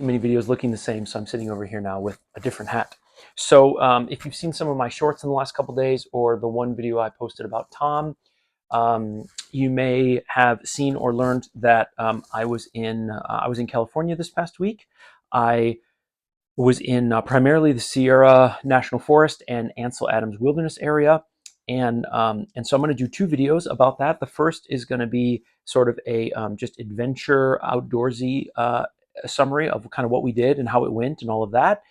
many videos looking the same, so I'm sitting over here now with a different hat. So if you've seen some of my shorts in the last couple days, or the one video I posted about Tom, you may have seen or learned that I was in California this past week. I was in primarily the Sierra National Forest and Ansel Adams Wilderness area. And so I'm going to do two videos about that. The first is going to be sort of a just adventure outdoorsy summary of kind of what we did and how it went and all of that.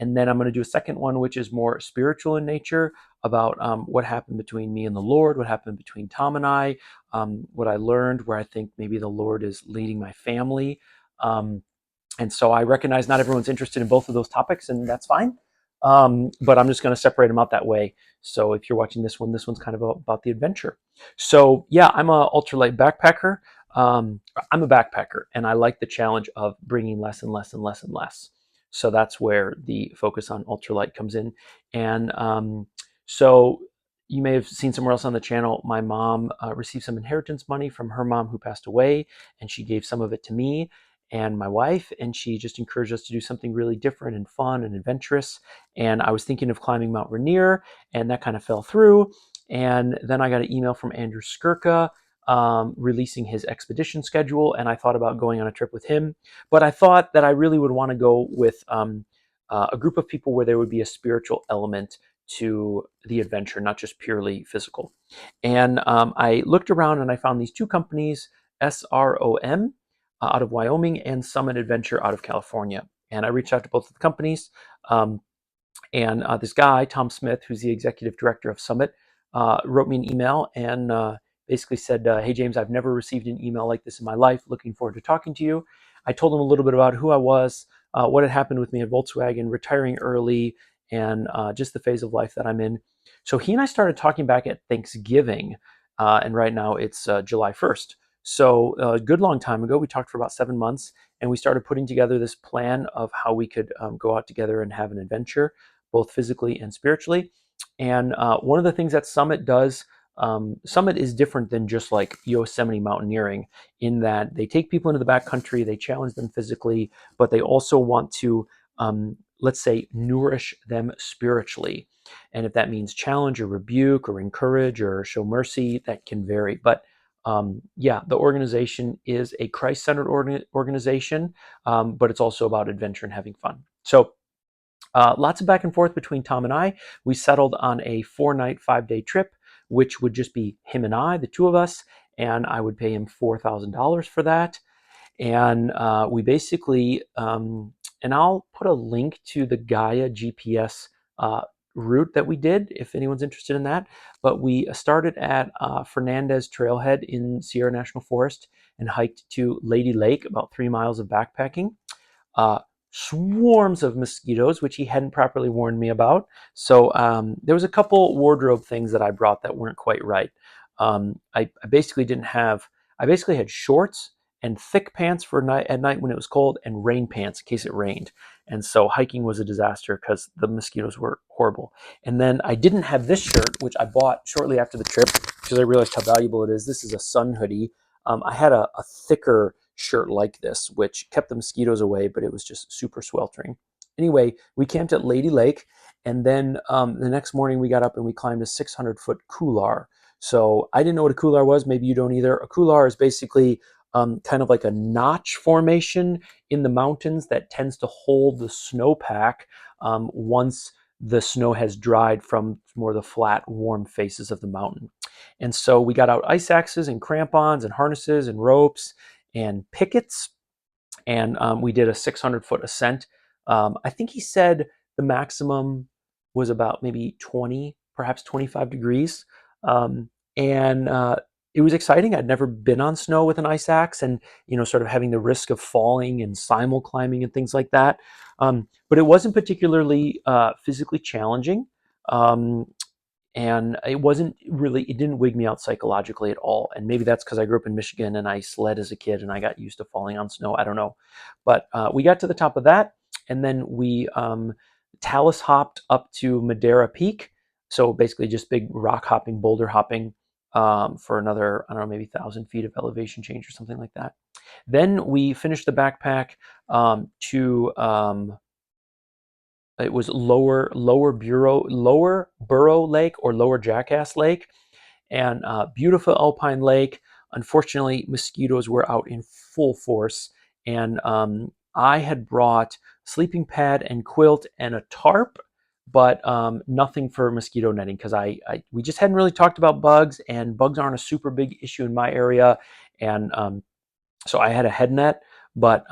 And then I'm going to do a second one, which is more spiritual in nature, about what happened between me and the Lord, what happened between Tom and I, what I learned, where I think maybe the Lord is leading my family. And so I recognize not everyone's interested in both of those topics, and that's fine. But I'm just going to separate them out that way. So if you're watching this one's kind of about the adventure. So yeah, I'm a ultralight backpacker. I'm a backpacker, and I like the challenge of bringing less and less and less and less. So that's where the focus on ultralight comes in. And so you may have seen somewhere else on the channel, my mom received some inheritance money from her mom who passed away, and she gave some of it to me and my wife, and she just encouraged us to do something really different and fun and adventurous. And I was thinking of climbing Mount Rainier, and that kind of fell through. And then I got an email from Andrew Skirka releasing his expedition schedule, and I thought about going on a trip with him. But I thought that I really would want to go with a group of people where there would be a spiritual element to the adventure, not just purely physical. And I looked around and I found these two companies, SROM out of Wyoming and Summit Adventure out of California. And I reached out to both of the companies. And this guy, Tom Smith, who's the executive director of Summit, wrote me an email and basically said, hey, James, I've never received an email like this in my life. Looking forward to talking to you. I told him a little bit about who I was, what had happened with me at Volkswagen, retiring early, and just the phase of life that I'm in. So he and I started talking back at Thanksgiving, and right now it's July 1st. So a good long time ago, we talked for about 7 months, and we started putting together this plan of how we could go out together and have an adventure, both physically and spiritually. And one of the things that Summit does, Summit is different than just like Yosemite mountaineering in that they take people into the backcountry, they challenge them physically, but they also want to, let's say, nourish them spiritually. And if that means challenge or rebuke or encourage or show mercy, that can vary. But yeah, the organization is a Christ-centered organization, but it's also about adventure and having fun. So lots of back and forth between Tom and I. We settled on a 4-night, 5-day trip, which would just be him and I, the two of us, and I would pay him $4,000 for that. And we basically, and I'll put a link to the Gaia GPS route that we did if anyone's interested in that. But we started at Fernandez Trailhead in Sierra National Forest and hiked to Lady Lake, about 3 miles of backpacking. Swarms of mosquitoes, which he hadn't properly warned me about. So there was a couple wardrobe things that I brought that weren't quite right. I basically didn't have, I basically had shorts and thick pants for night at night when it was cold, and rain pants in case it rained. And so hiking was a disaster because the mosquitoes were horrible. And then I didn't have this shirt, which I bought shortly after the trip because I realized how valuable it is. This is a sun hoodie. I had a thicker shirt like this, which kept the mosquitoes away, but it was just super sweltering. Anyway, we camped at Lady Lake, and then the next morning we got up and we climbed a 600-foot couloir. So I didn't know what a couloir was. Maybe you don't either. A couloir is basically kind of like a notch formation in the mountains that tends to hold the snowpack once the snow has dried from more of the flat, warm faces of the mountain. And so we got out ice axes and crampons and harnesses and ropes and pickets, and we did a 600-foot ascent. I think he said the maximum was about maybe 20, perhaps 25 degrees. And it was exciting. I'd never been on snow with an ice axe, and sort of having the risk of falling and simul climbing and things like that. But it wasn't particularly physically challenging. And it didn't wig me out psychologically at all. And maybe that's because I grew up in Michigan and I sled as a kid and I got used to falling on snow. I don't know. But we got to the top of that, and then we talus hopped up to Madera Peak. So basically just big rock hopping, boulder hopping for another, I don't know, maybe 1,000 feet of elevation change or something like that. Then we finished the backpack to it was Lower Burrow Lake or Lower Jackass Lake, and beautiful alpine lake. Unfortunately, mosquitoes were out in full force, and I had brought sleeping pad and quilt and a tarp, but nothing for mosquito netting because we just hadn't really talked about bugs, and bugs aren't a super big issue in my area, and so I had a head net, but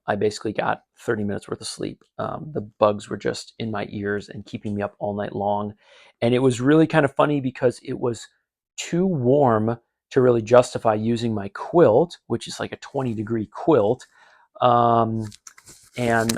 I basically got 30 minutes worth of sleep. The bugs were just in my ears and keeping me up all night long. And it was really kind of funny because it was too warm to really justify using my quilt, which is like a 20-degree quilt. Um, and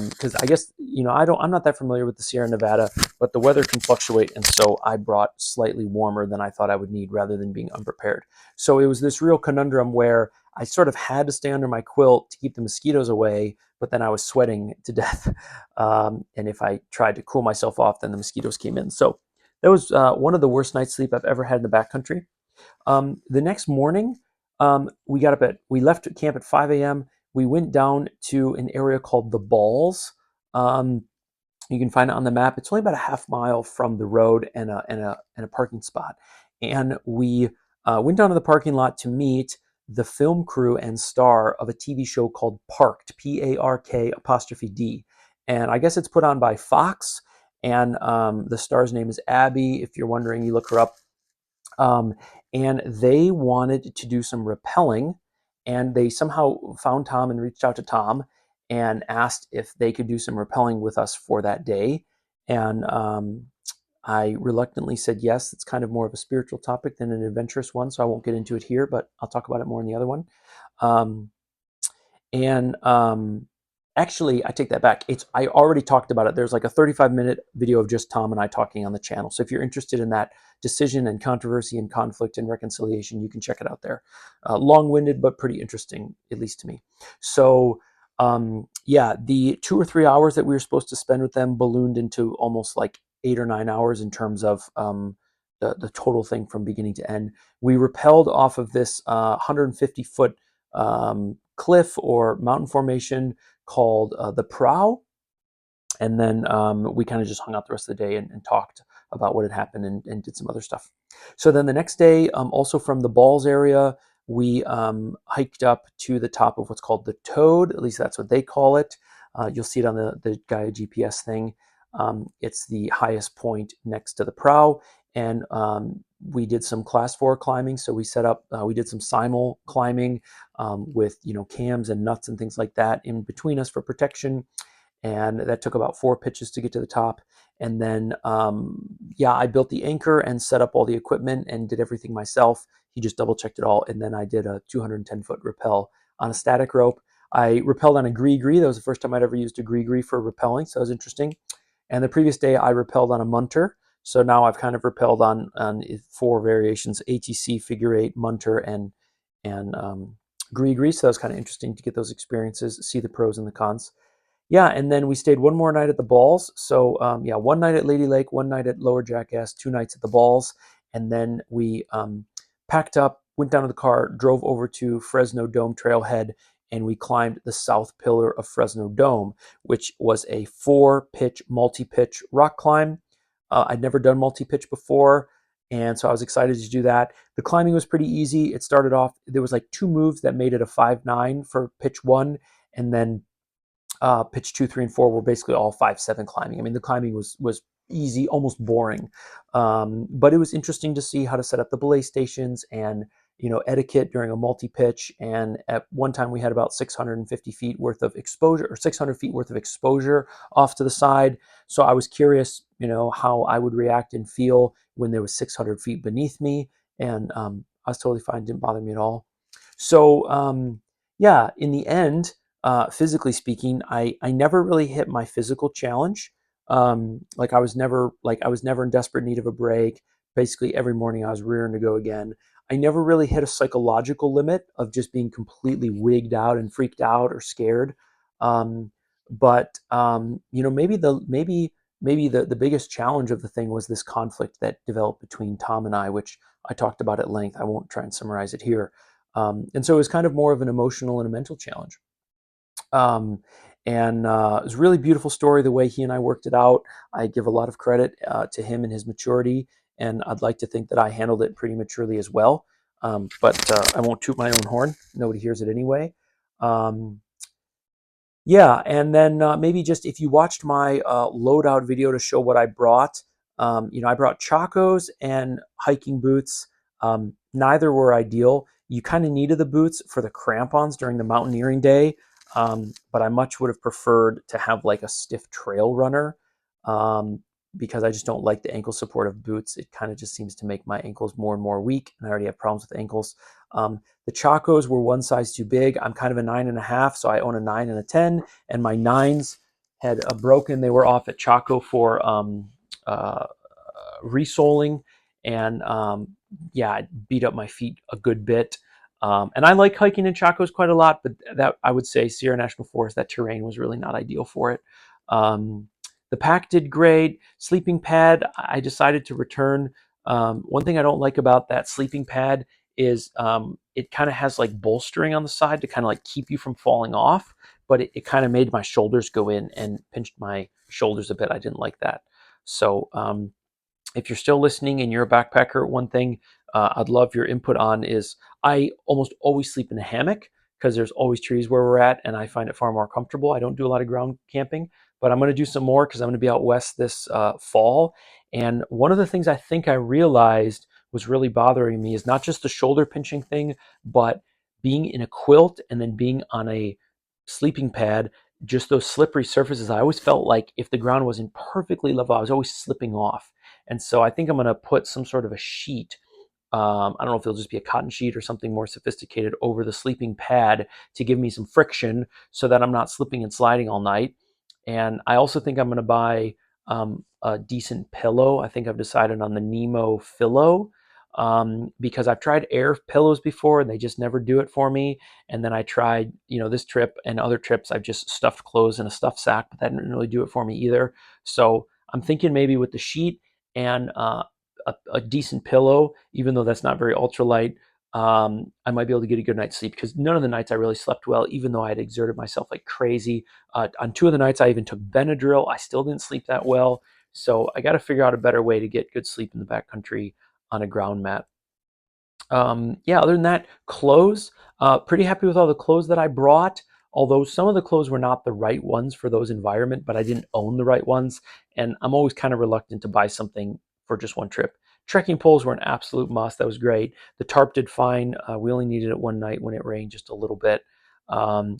because I guess I'm not that familiar with the Sierra Nevada, but the weather can fluctuate, and so I brought slightly warmer than I thought I would need, rather than being unprepared. So it was this real conundrum where I sort of had to stay under my quilt to keep the mosquitoes away, but then I was sweating to death, and if I tried to cool myself off, then the mosquitoes came in. So that was one of the worst night's sleep I've ever had in the backcountry. The next morning, we left camp at 5 a.m. We went down to an area called the Balls. Um, you can find it on the map. It's only about a half mile from the road and a parking spot. And we went down to the parking lot to meet the film crew and star of a TV show called Parked, Park apostrophe D. And I guess it's put on by Fox. And the star's name is Abby. If you're wondering, you look her up. Um, and they wanted to do some rappelling, and they somehow found Tom and reached out to Tom and asked if they could do some rappelling with us for that day. And I reluctantly said yes. It's kind of more of a spiritual topic than an adventurous one, so I won't get into it here, but I'll talk about it more in the other one. Um, and actually, I take that back. I already talked about it. There's like a 35-minute video of just Tom and I talking on the channel. So if you're interested in that decision and controversy and conflict and reconciliation, you can check it out there. Long-winded, but pretty interesting, at least to me. So yeah, the 2 or 3 hours that we were supposed to spend with them ballooned into almost like 8 or 9 hours in terms of the total thing from beginning to end. We rappelled off of this 150-foot cliff or mountain formation called the Prow, and then we kind of just hung out the rest of the day and talked about what had happened and did some other stuff. So then the next day, also from the Balls area, we hiked up to the top of what's called the Toad. At least that's what they call it. You'll see it on the Gaia GPS thing. It's the highest point next to the Prow, and we did some class 4 climbing. So we set up, we did some simul climbing with cams and nuts and things like that in between us for protection, and that took about 4 pitches to get to the top. And then yeah, I built the anchor and set up all the equipment and did everything myself. He just double checked it all, and then I did a 210-foot rappel on a static rope. I rappelled on a gree-gree. That was the first time I'd ever used a gree-gree for rappelling, so that was interesting. And the previous day I rappelled on a munter. So now I've kind of rappelled on 4 variations: ATC, figure 8, munter, and gree-gree. So that was kind of interesting to get those experiences, see the pros and the cons. Yeah, and then we stayed one more night at the Balls. So yeah, one night at Lady Lake, one night at Lower Jackass, 2 nights at the Balls, and then we packed up, went down to the car, drove over to Fresno Dome Trailhead, and we climbed the south pillar of Fresno Dome, which was a 4-pitch, multi-pitch rock climb. I'd never done multi-pitch before, and so I was excited to do that. The climbing was pretty easy. It started off, there was like 2 moves that made it a 5-9 for pitch 1, and then pitch 2, 3, and 4 were basically all 5-7 climbing. I mean, the climbing was easy, almost boring, but it was interesting to see how to set up the belay stations and etiquette during a multi-pitch. And at one time we had about 650 feet worth of exposure, or 600 feet worth of exposure off to the side. So I was curious, how I would react and feel when there was 600 feet beneath me, and I was totally fine. Didn't bother me at all. So yeah, in the end, physically speaking, I never really hit my physical challenge. Like I was never in desperate need of a break. Basically every morning I was rearing to go again. I never really hit a psychological limit of just being completely wigged out and freaked out or scared. But maybe the biggest challenge of the thing was this conflict that developed between Tom and I, which I talked about at length. I won't try and summarize it here. And so it was kind of more of an emotional and a mental challenge. Um, and it was a really beautiful story the way he and I worked it out. I give a lot of credit to him and his maturity, and I'd like to think that I handled it pretty maturely as well. But I won't toot my own horn. Nobody hears it anyway. Um, yeah, and then maybe just if you watched my loadout video to show what I brought, I brought chacos and hiking boots. Neither were ideal. You kind of needed the boots for the crampons during the mountaineering day, but I much would have preferred to have like a stiff trail runner um, because I just don't like the ankle support of boots. It kind of just seems to make my ankles more and more weak, and I already have problems with ankles. The Chacos were one size too big. I'm kind of a 9.5, so I own a 9 and a 10, and my nines had broken. They were off at Chaco for uh, resoling, and yeah, it beat up my feet a good bit. And I like hiking in Chacos quite a lot, but that I would say Sierra National Forest, that terrain was really not ideal for it. Um, the pack did great. Sleeping pad, I decided to return. One thing I don't like about that sleeping pad is it kind of has like bolstering on the side to kind of like keep you from falling off, but it kind of made my shoulders go in and pinched my shoulders a bit. I didn't like that. So if you're still listening and you're a backpacker, one thing I'd love your input on is I almost always sleep in a hammock because there's always trees where we're at, and I find it far more comfortable. I don't do a lot of ground camping, but I'm going to do some more because I'm going to be out west this fall. And one of the things I think I realized was really bothering me is not just the shoulder pinching thing, but being in a quilt and then being on a sleeping pad, just those slippery surfaces. I always felt like if the ground wasn't perfectly level, I was always slipping off. And so I think I'm going to put some sort of a sheet. I don't know if it'll just be a cotton sheet or something more sophisticated over the sleeping pad to give me some friction so that I'm not slipping and sliding all night. And I also think I'm going to buy a decent pillow. I think I've decided on the Nemo Pillow because I've tried air pillows before and they just never do it for me. And then I tried, this trip and other trips, I've just stuffed clothes in a stuff sack, but that didn't really do it for me either. So I'm thinking maybe with the sheet and a decent pillow, even though that's not very ultralight, I might be able to get a good night's sleep because none of the nights I really slept well, even though I had exerted myself like crazy. On 2 of the nights, I even took Benadryl. I still didn't sleep that well. So I got to figure out a better way to get good sleep in the backcountry on a ground mat. Yeah, other than that, clothes. Pretty happy with all the clothes that I brought. Although some of the clothes were not the right ones for those environment, but I didn't own the right ones, and I'm always kind of reluctant to buy something for just one trip. Trekking poles were an absolute must. That was great. The tarp did fine. We only needed it one night when it rained just a little bit.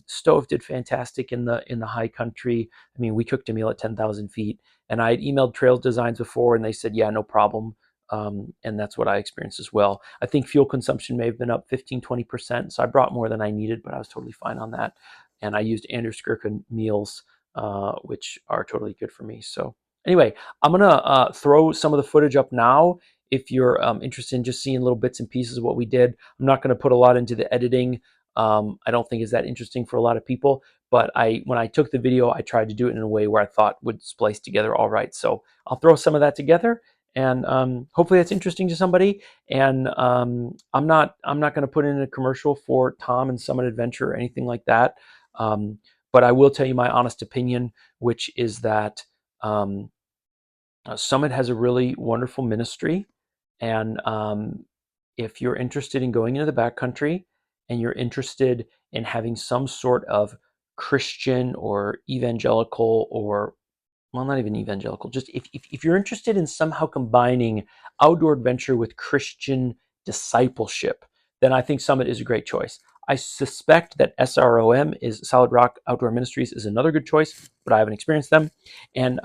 Stove did fantastic in the high country. I mean, we cooked a meal at 10,000 feet, and I had emailed Trails Designs before, and they said, yeah, no problem. And that's what I experienced as well. I think fuel consumption may have been up 15-20%, so I brought more than I needed, but I was totally fine on that. And I used Anders Skirken meals, which are totally good for me. So anyway, I'm gonna throw some of the footage up now. If you're interested in just seeing little bits and pieces of what we did, I'm not going to put a lot into the editing. I don't think is that interesting for a lot of people. But when I took the video, I tried to do it in a way where I thought would splice together all right. So I'll throw some of that together, and hopefully that's interesting to somebody. And I'm not going to put in a commercial for Tom and Summit Adventure or anything like that. Um, but I will tell you my honest opinion, which is that Summit has a really wonderful ministry, and if you're interested in going into the backcountry and you're interested in having some sort of Christian or evangelical, or well, not even evangelical, just if you're interested in somehow combining outdoor adventure with Christian discipleship, then I think Summit is a great choice. I suspect that SROM is Solid Rock Outdoor Ministries is another good choice, but I haven't experienced them. And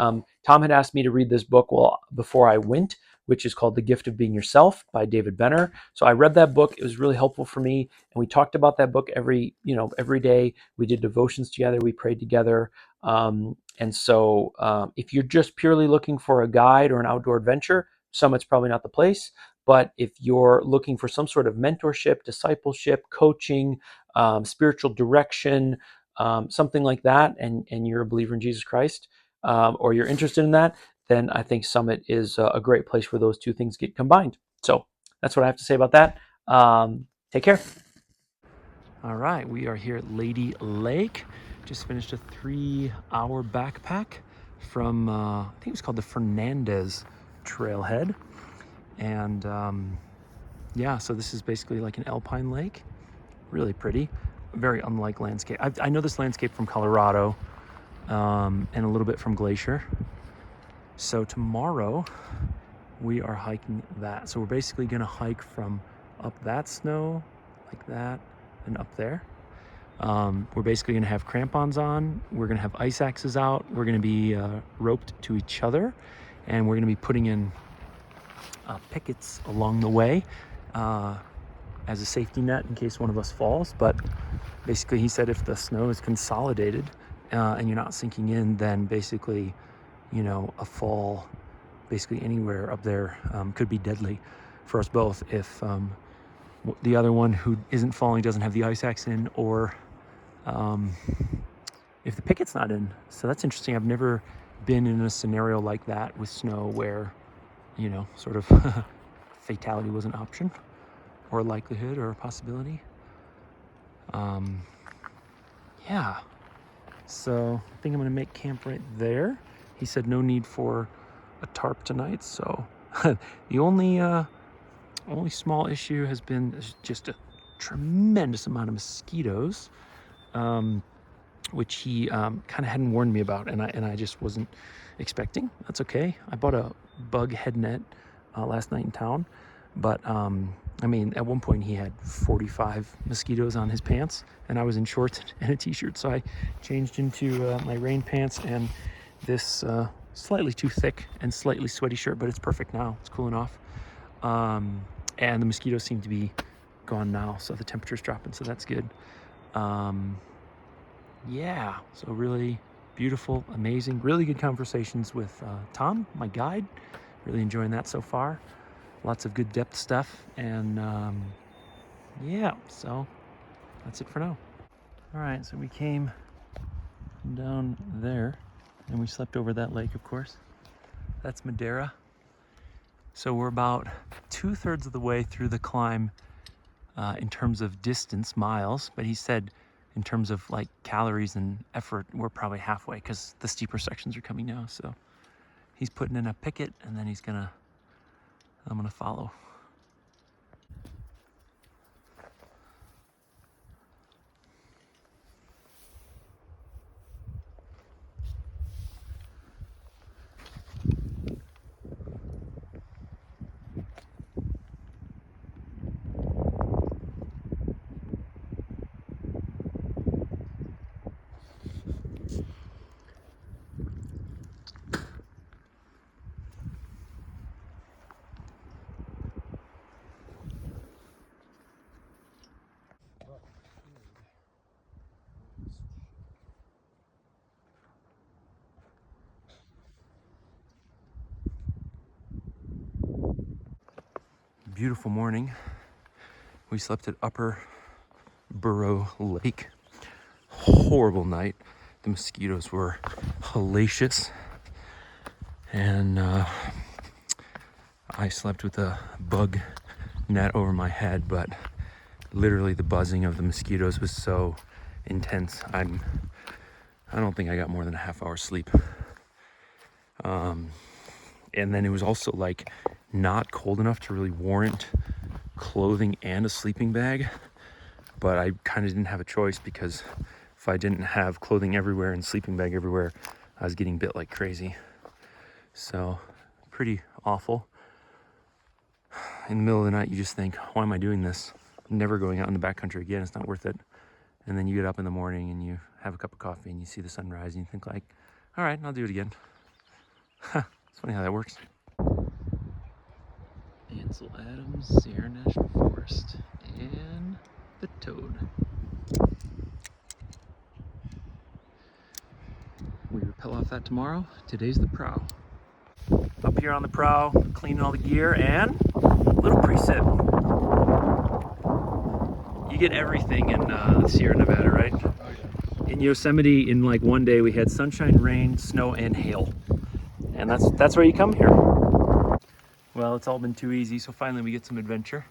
Tom had asked me to read this book before I went, which is called The Gift of Being Yourself by David Benner. So I read that book. It was really helpful for me. And we talked about that book every day. We did devotions together. We prayed together. And so if you're just purely looking for a guide or an outdoor adventure, Summit's probably not the place. But if you're looking for some sort of mentorship, discipleship, coaching, spiritual direction, something like that, and you're a believer in Jesus Christ, or you're interested in that, then I think Summit is a great place where those two things get combined. So that's what I have to say about that. Take care. All right, we are here at Lady Lake. Just finished a 3-hour backpack from, I think it was called the Fernandez Trailhead. And yeah, so this is basically like an alpine lake. Really pretty, very unlike landscape. I know this landscape from Colorado and a little bit from Glacier. So tomorrow we are hiking that. So we're basically gonna hike from up that snow, like that, and up there. We're basically gonna have crampons on. We're gonna have ice axes out. We're gonna be roped to each other, and we're gonna be putting in pickets along the way as a safety net in case one of us falls. But basically he said if the snow is consolidated and you're not sinking in, then basically, you know, a fall basically anywhere up there could be deadly for us both if the other one who isn't falling doesn't have the ice axe in, or if the picket's not in. So that's interesting. I've never been in a scenario like that with snow where, you know, sort of fatality was an option or a likelihood or a possibility. Yeah, so I think I'm gonna make camp right there. He said no need for a tarp tonight, so the only small issue has been just a tremendous amount of mosquitoes, which he kind of hadn't warned me about, and I just wasn't expecting. That's okay. I bought a bug head net last night in town, but I mean, at one point he had 45 mosquitoes on his pants, and I was in shorts and a t-shirt, so I changed into my rain pants and this slightly too thick and slightly sweaty shirt, but it's perfect now. It's cooling off. And the mosquitoes seem to be gone now, so the temperature's dropping, so that's good. Yeah, so really beautiful, amazing, really good conversations with Tom, my guide. Really enjoying that so far. Lots of good depth stuff, and yeah, so that's it for now. All right, so we came down there and we slept over that lake, of course. That's Madera. So we're about 2/3 of the way through the climb in terms of distance, miles, but he said in terms of like calories and effort, we're probably halfway because the steeper sections are coming now. So he's putting in a picket, and then I'm gonna follow. Beautiful morning. We slept at Upper Burrow Lake. Horrible night. The mosquitoes were hellacious, and I slept with a bug net over my head, but literally the buzzing of the mosquitoes was so intense. I don't think I got more than a half hour sleep. And then it was also like not cold enough to really warrant clothing and a sleeping bag, but I kind of didn't have a choice, because if I didn't have clothing everywhere and sleeping bag everywhere, I was getting bit like crazy. So pretty awful. In the middle of the night, you just think, why am I doing this? I'm never going out in the backcountry again. It's not worth it. And then you get up in the morning and you have a cup of coffee and you see the sunrise and you think like, all right, I'll do it again. It's funny how that works. Ansel Adams, Sierra National Forest, and the toad. We rappel off that tomorrow. Today's the prow. Up here on the prow, cleaning all the gear, and a little precip. You get everything in Sierra Nevada, right? Oh, yeah. In Yosemite, in like one day, we had sunshine, rain, snow, and hail. And that's why you come here. Well, it's all been too easy, so finally we get some adventure.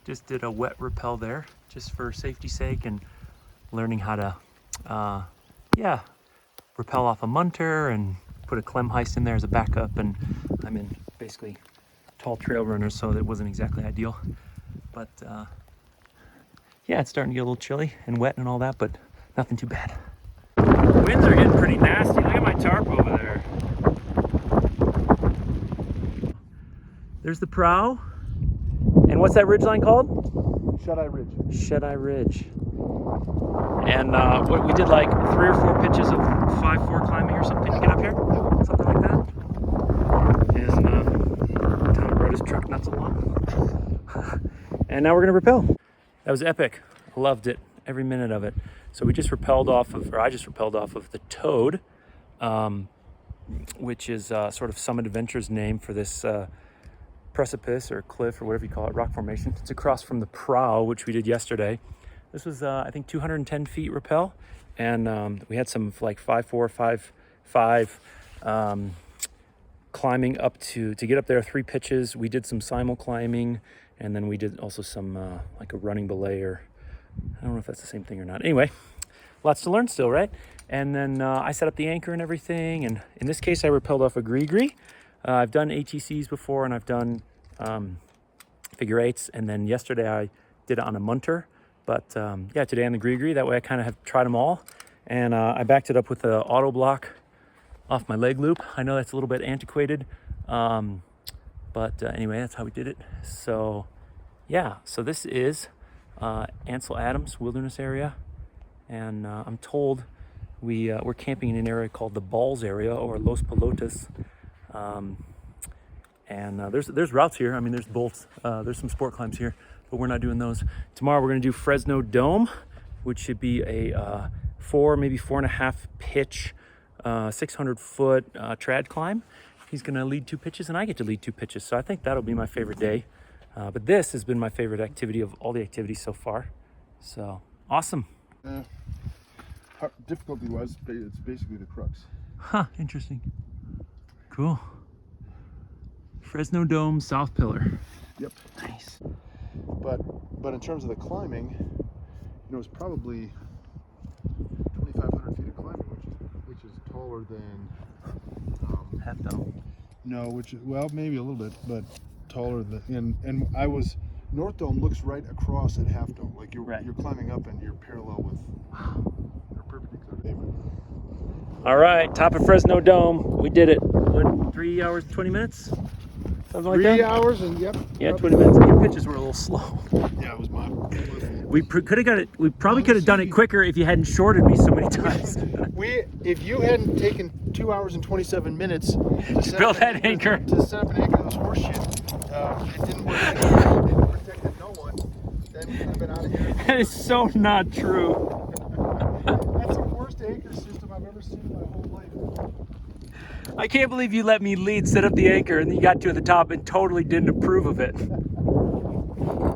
Just did a wet rappel there, just for safety's sake, and learning how to, yeah, rappel off a munter and put a clem heist in there as a backup. And I'm in basically tall trail runners, so it wasn't exactly ideal. But yeah, it's starting to get a little chilly and wet and all that, but nothing too bad. Winds are getting pretty nasty. Look at my tarp over there. There's the prow. And what's that ridgeline called? Shut-Eye Ridge. Shut-Eye Ridge. And what we did like 3 or 4 pitches of 5-4 climbing or something to get up here, something like that. And Tom rode his truck not so long. And now we're gonna rappel. That was epic. I loved it, every minute of it. So we just rappelled off of, or I just rappelled off of the Toad, which is sort of Summit Adventure's name for this precipice or cliff or whatever you call it, rock formation. It's across from the prow, which we did yesterday. This was, I think, 210 feet rappel, and we had some like 5-4, 5-5 climbing up to get up there, 3 pitches. We did some simul climbing, and then we did also some like a running belay, or I don't know if that's the same thing or not. Anyway, lots to learn still, right? And then I set up the anchor and everything, and in this case I rappelled off a gree-gree. I've done ATCs before, and I've done figure 8s, and then yesterday I did it on a munter. But yeah, today on the gree-gree, that way I kind of have tried them all. And I backed it up with the auto block off my leg loop. I know that's a little bit antiquated, but anyway, that's how we did it. So yeah, so this is Ansel Adams Wilderness Area, and I'm told we're camping in an area called the Balls area, or Los Pelotas. And there's routes here. I mean, there's bolts, there's some sport climbs here, but we're not doing those. Tomorrow we're gonna do Fresno Dome, which should be a 4, maybe 4.5 pitch, 600-foot trad climb. He's gonna lead 2 pitches, and I get to lead 2 pitches. So I think that'll be my favorite day. But this has been my favorite activity of all the activities so far. So awesome. Difficulty-wise, it's basically the crux. Huh, interesting. Cool. Fresno Dome, South Pillar. Yep. Nice. But in terms of the climbing, you know, it's probably 2,500 feet of climbing, which is taller than Half Dome. No, which, well, maybe a little bit, but taller than, and I was, North Dome looks right across at Half Dome, like you're climbing up and you're parallel with, you're perpendicular to pavement. All right, top of Fresno Dome, we did it. What, 3 hours, 20 minutes? Something like that? 3 hours and yep. Yeah, 20 minutes. Your pitches were a little slow. Yeah, it was my fault. We could have got it. We probably could have done it quicker if you hadn't shorted me so many times. If you hadn't taken 2 hours and 27 minutes to build that anchor, to set up an anchor, this horse shit, it didn't work anyway. It protected no one. Then we could have been out of here. That is so not true. That's the worst anchor system I've ever seen in my whole life. I can't believe you let me lead, set up the anchor, and then you got to the top and totally didn't approve of it.